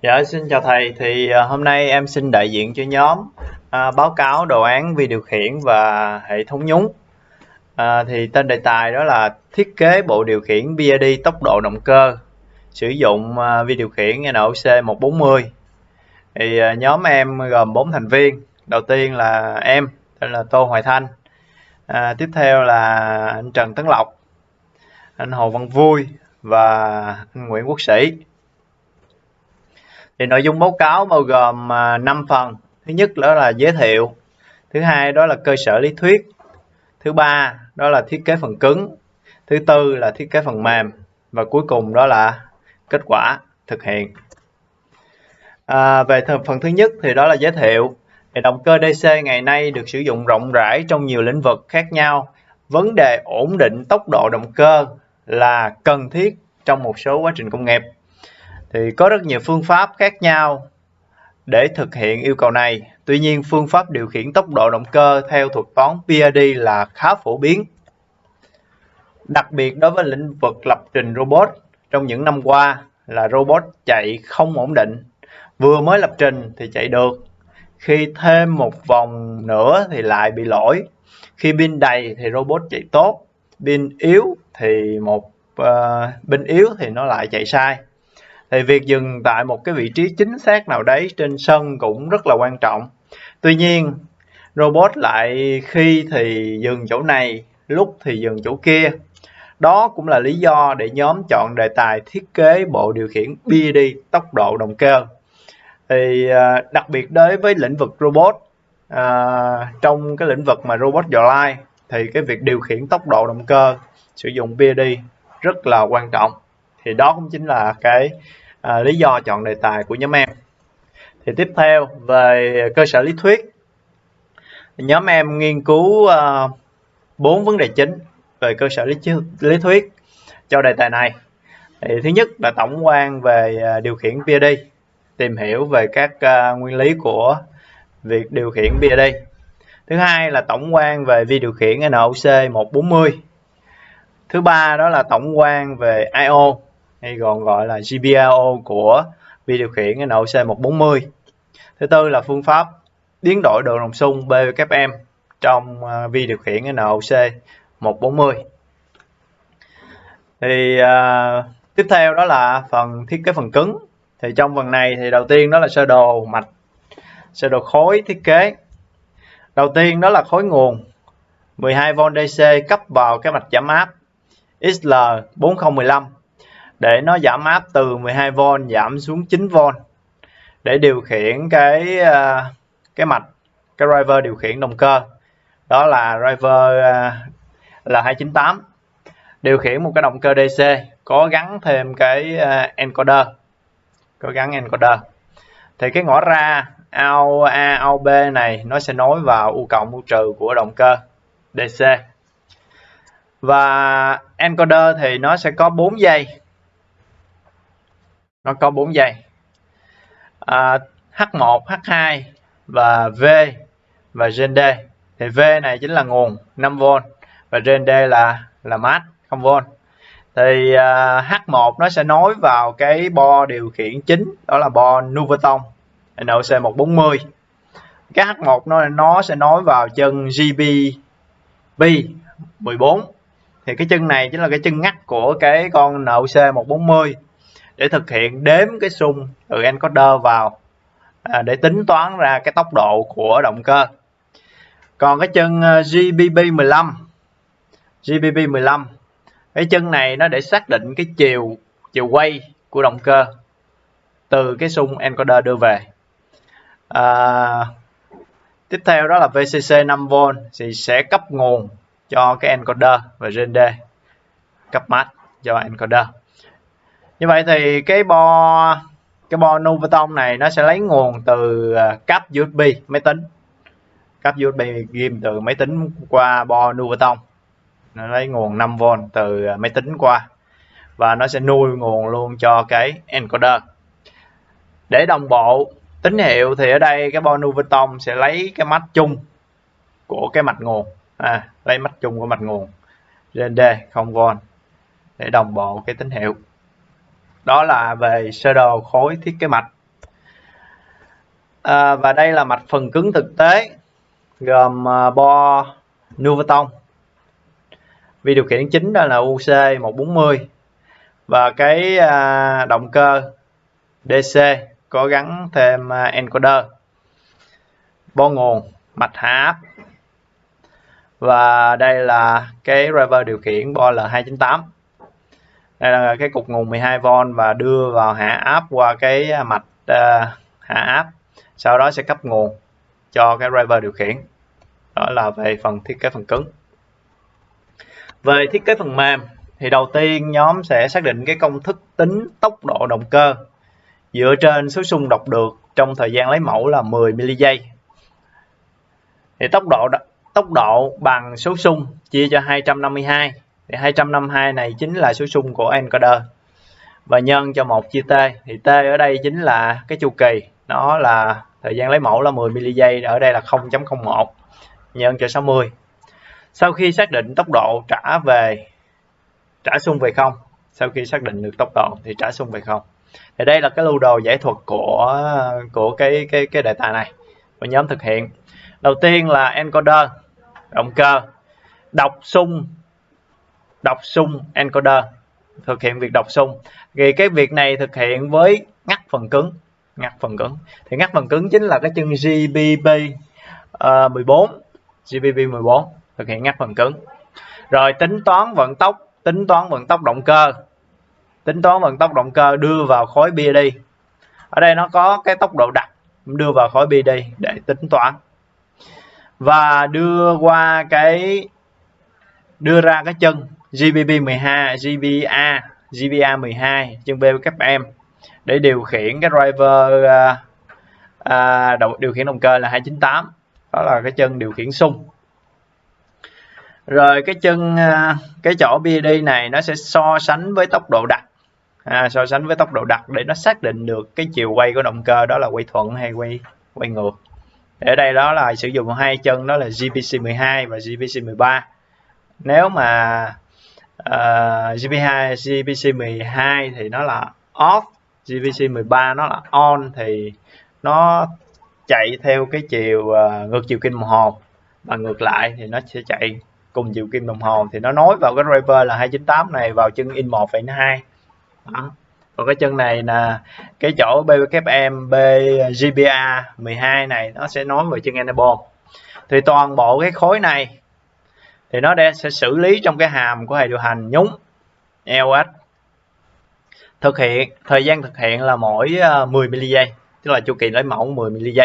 Dạ, xin chào thầy. Hôm nay em xin đại diện cho nhóm báo cáo đồ án vi điều khiển và hệ thống nhúng. Tên đề tài đó là thiết kế bộ điều khiển BID tốc độ động cơ sử dụng vi điều khiển NOC 140. Nhóm em gồm 4 thành viên. Đầu tiên là em, tên là Tô Hoài Thanh. Tiếp theo là anh Trần Tấn Lộc, anh Hồ Văn Vui và anh Nguyễn Quốc Sĩ. Nội dung báo cáo bao gồm 5 phần. Thứ nhất đó là giới thiệu, thứ hai đó là cơ sở lý thuyết, thứ ba đó là thiết kế phần cứng, thứ tư là thiết kế phần mềm và cuối cùng đó là kết quả thực hiện. Về phần thứ nhất thì đó là giới thiệu. Động cơ DC ngày nay được sử dụng rộng rãi trong nhiều lĩnh vực khác nhau. Vấn đề ổn định tốc độ động cơ là cần thiết trong một số quá trình công nghiệp. Có rất nhiều phương pháp khác nhau để thực hiện yêu cầu này. Tuy nhiên, phương pháp điều khiển tốc độ động cơ theo thuật toán PID là khá phổ biến. Đặc biệt đối với lĩnh vực lập trình robot trong những năm qua là robot chạy không ổn định. Vừa mới lập trình thì chạy được, khi thêm một vòng nữa thì lại bị lỗi. Khi pin đầy thì robot chạy tốt, pin yếu thì nó lại chạy sai. Việc dừng tại một cái vị trí chính xác nào đấy trên sân cũng rất là quan trọng. Tuy nhiên, robot lại khi thì dừng chỗ này, lúc thì dừng chỗ kia. Đó cũng là lý do để nhóm chọn đề tài thiết kế bộ điều khiển BID tốc độ động cơ. Đặc biệt đối với lĩnh vực robot, trong cái lĩnh vực mà robot dò lai thì cái việc điều khiển tốc độ động cơ sử dụng BID rất là quan trọng. Đó cũng chính là cái lý do chọn đề tài của nhóm em. Tiếp theo về cơ sở lý thuyết, nhóm em nghiên cứu 4 vấn đề chính về cơ sở lý thuyết cho đề tài này. Thứ nhất là tổng quan về điều khiển PID, tìm hiểu về các nguyên lý của việc điều khiển PID. Thứ hai là tổng quan về vi điều khiển NOC 140. Thứ ba đó là tổng quan về I/O hay còn gọi là GPIO của vi điều khiển NOC 140. Thứ tư là phương pháp biến đổi độ đồng xung BWM trong vi điều khiển NOC 140. Tiếp theo đó là phần thiết kế phần cứng. Trong phần này thì đầu tiên đó là sơ đồ mạch, sơ đồ khối thiết kế. Đầu tiên đó là khối nguồn 12V DC cấp vào cái mạch giảm áp XL4015 để nó giảm áp từ 12V giảm xuống 9V để điều khiển cái mạch, cái driver điều khiển động cơ. Đó là driver L298 điều khiển một cái động cơ DC có gắn thêm cái encoder, cái ngõ ra AO-A, AO-B này nó sẽ nối vào U cộng U trừ của động cơ DC. Và encoder thì nó sẽ có 4 dây. H1, H2 và V và gen D. V này chính là nguồn 5V và gen D là mát 0V. H1 nó sẽ nối vào cái bo điều khiển chính, đó là bo Nuvoton NOC 140. Cái H1 nó sẽ nối vào chân GBB 14. Cái chân này chính là cái chân ngắt của cái con NOC 140 để thực hiện đếm cái xung từ encoder vào để tính toán ra cái tốc độ của động cơ. Còn cái chân GBB15, cái chân này nó để xác định cái chiều quay của động cơ từ cái xung encoder đưa về. Tiếp theo đó là VCC 5V thì sẽ cấp nguồn cho cái encoder và gen D cấp mát cho encoder. Như vậy thì cái bo Nuvoton này nó sẽ lấy nguồn từ cáp USB máy tính. Cáp USB ghim từ máy tính qua bo Nuvoton. Nó lấy nguồn 5V từ máy tính qua và nó sẽ nuôi nguồn luôn cho cái encoder. Để đồng bộ tín hiệu thì ở đây cái bo Nuvoton sẽ lấy cái mạch chung của cái mạch nguồn, lấy mạch chung của mạch nguồn gen D 0V để đồng bộ cái tín hiệu. Đó là về sơ đồ khối thiết kế mạch. Và đây là mạch phần cứng thực tế gồm bo Nuvoton. Vi điều khiển chính đó là UC140 và cái động cơ DC có gắn thêm encoder, bo nguồn, mạch hạ áp, và đây là cái driver điều khiển bo L298. Đây là cái cục nguồn 12V và đưa vào hạ áp qua cái mạch hạ áp, sau đó sẽ cấp nguồn cho cái driver điều khiển. Đó là về phần thiết kế phần cứng. Về thiết kế phần mềm thì đầu tiên nhóm sẽ xác định cái công thức tính tốc độ động cơ dựa trên số xung đọc được trong thời gian lấy mẫu là 10 ms. Thì tốc độ bằng số xung chia cho 252. Thì 252 này chính là số xung của encoder và nhân cho 1 chia t. Thì t ở đây chính là cái chu kỳ, nó là thời gian lấy mẫu là 10 ms, ở đây là 0.01 nhân cho 60. Sau khi xác định tốc độ trả xung về 0. Sau khi xác định được tốc độ thì trả xung về 0. Thì đây là cái lưu đồ giải thuật của cái đề tài này và nhóm thực hiện. Đầu tiên là encoder, động cơ, đọc xung encoder, thực hiện việc đọc xung. Thì cái việc này thực hiện với ngắt phần cứng. Thì ngắt phần cứng chính là cái chân GBP14, thực hiện ngắt phần cứng. Rồi tính toán vận tốc động cơ. Tính toán vận tốc động cơ đưa vào khối BD. Ở đây nó có cái tốc độ đặc, đưa vào khối BD để tính toán. Và đưa ra cái chân GBA12, chân BWM để điều khiển cái driver điều khiển động cơ là 298. Đó là cái chân điều khiển xung. Rồi cái chỗ BD này nó sẽ so sánh với tốc độ đặc. So sánh với tốc độ đặc để nó xác định được cái chiều quay của động cơ, đó là quay thuận hay quay ngược. Ở đây đó là sử dụng hai chân, đó là GPC12 và GPC13. Nếu mà GPC12 thì nó là off, GPC13 nó là on, thì nó chạy theo cái ngược chiều kim đồng hồ, và ngược lại thì nó sẽ chạy cùng chiều kim đồng hồ. Thì nó nối vào cái driver là 298 này vào chân in 1 và in 2. Đó. Còn cái chân này là cái chỗ BWM GPA 12 này, nó sẽ nối vào chân enable. Thì toàn bộ cái khối này thì nó sẽ xử lý trong cái hàm của hệ điều hành nhúng LS. Thời gian thực hiện là mỗi 10 ms, tức là chu kỳ lấy mẫu 10 ms.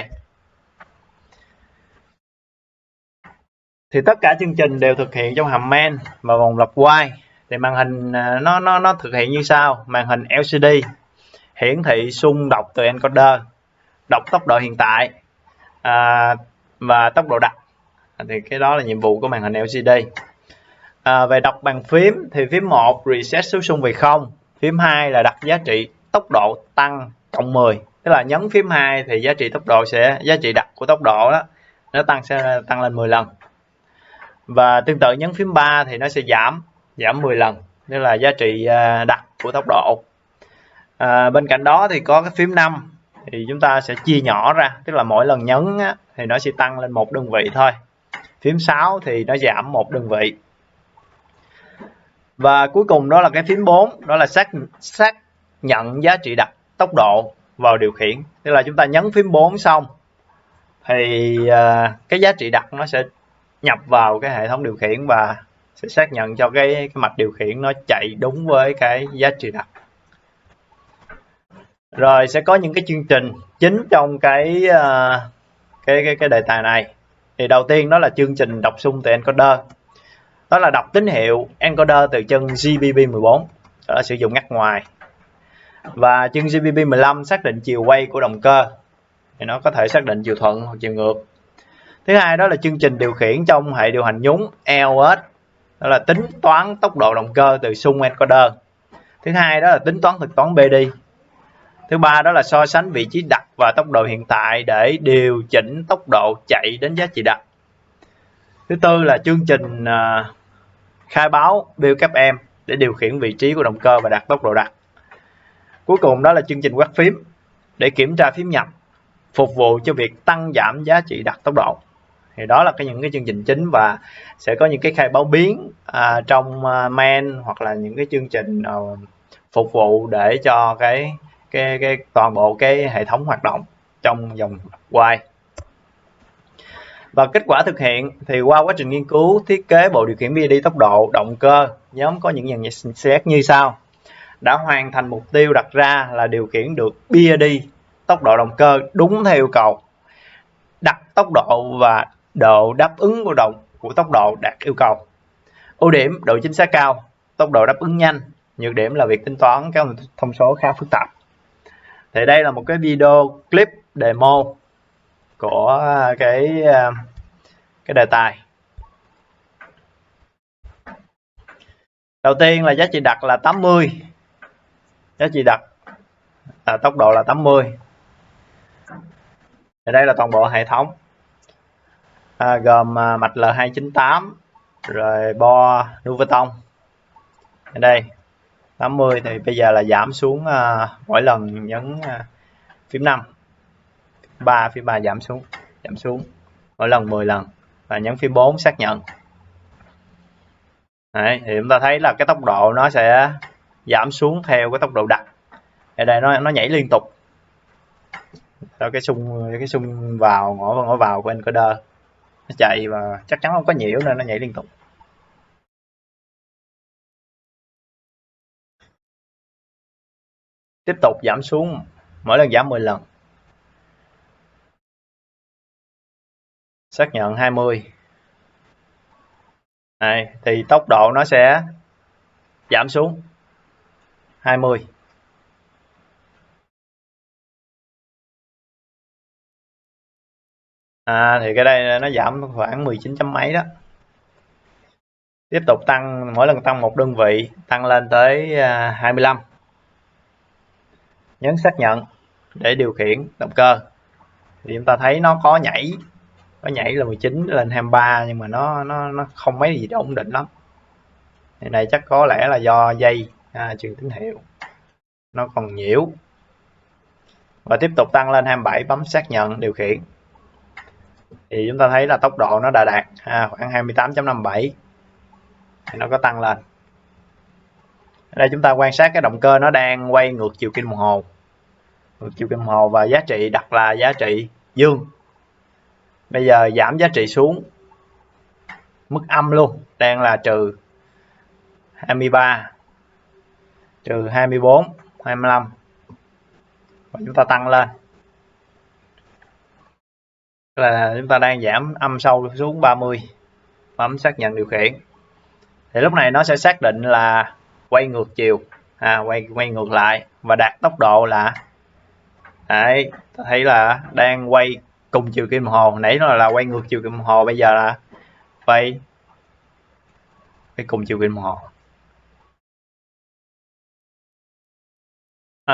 Thì tất cả chương trình đều thực hiện trong hàm main và vòng lặp Y. Thì màn hình nó thực hiện như sau. Màn hình LCD hiển thị xung đọc từ encoder, đọc tốc độ hiện tại và tốc độ đặc. Thì cái đó là nhiệm vụ của màn hình LCD. Về đọc bàn phím thì phím 1 reset số xung về 0, phím 2 là đặt giá trị tốc độ tăng cộng 10. Tức là nhấn phím 2 thì giá trị đặc của tốc độ đó nó sẽ tăng lên 10 lần. Và tương tự nhấn phím 3 thì nó sẽ giảm 10 lần, tức là giá trị đặc của tốc độ. Bên cạnh đó thì có cái phím 5 thì chúng ta sẽ chia nhỏ ra, tức là mỗi lần nhấn thì nó sẽ tăng lên 1 đơn vị thôi. Phím 6 thì nó giảm 1 đơn vị. Và cuối cùng đó là cái phím 4, đó là xác nhận giá trị đặc tốc độ vào điều khiển. Tức là chúng ta nhấn phím 4 xong thì cái giá trị đặc nó sẽ nhập vào cái hệ thống điều khiển và sẽ xác nhận cho cái mạch điều khiển nó chạy đúng với cái giá trị đặc. Rồi sẽ có những cái chương trình chính trong cái đề tài này. Thì đầu tiên đó là chương trình đọc xung từ encoder. Đó là đọc tín hiệu encoder từ chân GBP14, đó là sử dụng ngắt ngoài. Và chân GBP15 xác định chiều quay của động cơ, thì nó có thể xác định chiều thuận hoặc chiều ngược. Thứ hai đó là chương trình điều khiển trong hệ điều hành nhúng LS, đó là tính toán tốc độ động cơ từ xung encoder. Thứ hai đó là tính toán thực toán BD. Thứ ba đó là so sánh vị trí đặc và tốc độ hiện tại để điều chỉnh tốc độ chạy đến giá trị đặc. Thứ tư là chương trình khai báo BWM để điều khiển vị trí của động cơ và đạt tốc độ đặc. Cuối cùng đó là chương trình quét phím để kiểm tra phím nhập. phục vụ cho việc tăng giảm giá trị đặt tốc độ. Thì đó là những cái chương trình chính, và sẽ có những cái khai báo biến trong main hoặc là những cái chương trình phục vụ để cho cái toàn bộ cái hệ thống hoạt động trong vòng while. Và kết quả thực hiện thì qua quá trình nghiên cứu thiết kế bộ điều khiển BID tốc độ động cơ, nhóm có những nhận xét như sau: đã hoàn thành mục tiêu đặt ra là điều khiển được BID tốc độ động cơ đúng theo yêu cầu, đặt tốc độ và độ đáp ứng của tốc độ đạt yêu cầu. Ưu điểm: độ chính xác cao, tốc độ đáp ứng nhanh. Nhược điểm là việc tính toán các thông số khá phức tạp. Thì đây là một cái video clip demo của cái đề tài. Đầu tiên là giá trị đặt là 80. Giá trị đặt là tốc độ là 80. Thì đây là toàn bộ hệ thống, gồm mạch L298 rồi bo nút bê tông. Ở đây 80 thì bây giờ là giảm xuống mỗi lần nhấn phím 5, phím 3 giảm xuống mỗi lần 10 lần, và nhấn phím 4 xác nhận. Đấy, thì chúng ta thấy là cái tốc độ nó sẽ giảm xuống theo cái tốc độ đặt. Ở đây nó nhảy liên tục. Đó, cái xung vào ngõ vào của encoder nó chạy, và chắc chắn không có nhiễu nên nó nhảy liên tục. Tiếp tục giảm xuống, mỗi lần giảm 10 lần. Xác nhận 20. Này, thì tốc độ nó sẽ giảm xuống 20. Thì cái đây nó giảm khoảng 19 chấm mấy đó. Tiếp tục tăng, mỗi lần tăng một đơn vị, tăng lên tới 25. Nhấn xác nhận để điều khiển động cơ. Thì chúng ta thấy nó có nhảy là 19 lên 23, nhưng mà nó không mấy gì ổn định lắm. Thì này chắc có lẽ là do dây truyền tín hiệu nó còn nhiễu. Và tiếp tục tăng lên 27, bấm xác nhận điều khiển. Thì chúng ta thấy là tốc độ nó đã đạt khoảng 28.57. thì nó có tăng lên. Ở đây chúng ta quan sát cái động cơ nó đang quay ngược chiều kim đồng hồ, và giá trị đặt là giá trị dương. Bây giờ giảm giá trị xuống mức âm luôn, đang là trừ 23, trừ 24, 25, và chúng ta tăng lên là chúng ta đang giảm âm sâu xuống 30. Bấm xác nhận điều khiển. Thì lúc này nó sẽ xác định là quay ngược chiều, quay ngược lại, và đạt tốc độ là đấy, thấy là đang quay cùng chiều kim đồng hồ. Nãy nó là quay ngược chiều kim đồng hồ, bây giờ là quay cùng chiều kim đồng hồ.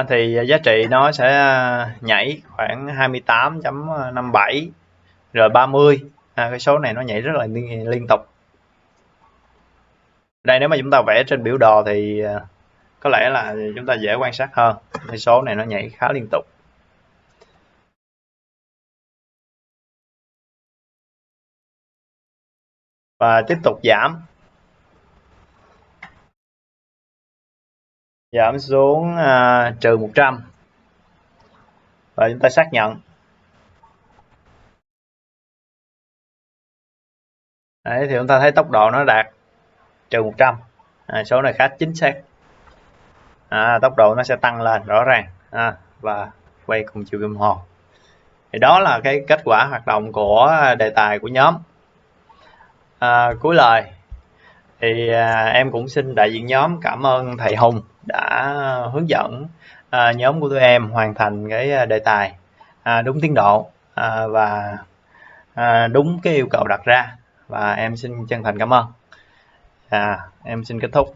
Thì giá trị nó sẽ nhảy khoảng 28.57 rồi 30. Cái số này nó nhảy rất là liên tục. Đây nếu mà chúng ta vẽ trên biểu đồ thì có lẽ là chúng ta dễ quan sát hơn. Cái số này nó nhảy khá liên tục. Và tiếp tục giảm xuống trừ 100, và chúng ta xác nhận. Đấy, thì chúng ta thấy tốc độ nó đạt trừ 100. Số này khá chính xác. Tốc độ nó sẽ tăng lên rõ ràng, và quay cùng chiều kim đồng hồ. Thì đó là cái kết quả hoạt động của đề tài của nhóm. Cuối lời thì em cũng xin đại diện nhóm cảm ơn thầy Hùng đã hướng dẫn nhóm của tụi em hoàn thành cái đề tài đúng tiến độ và đúng cái yêu cầu đặt ra, và em xin chân thành cảm ơn. Em xin kết thúc.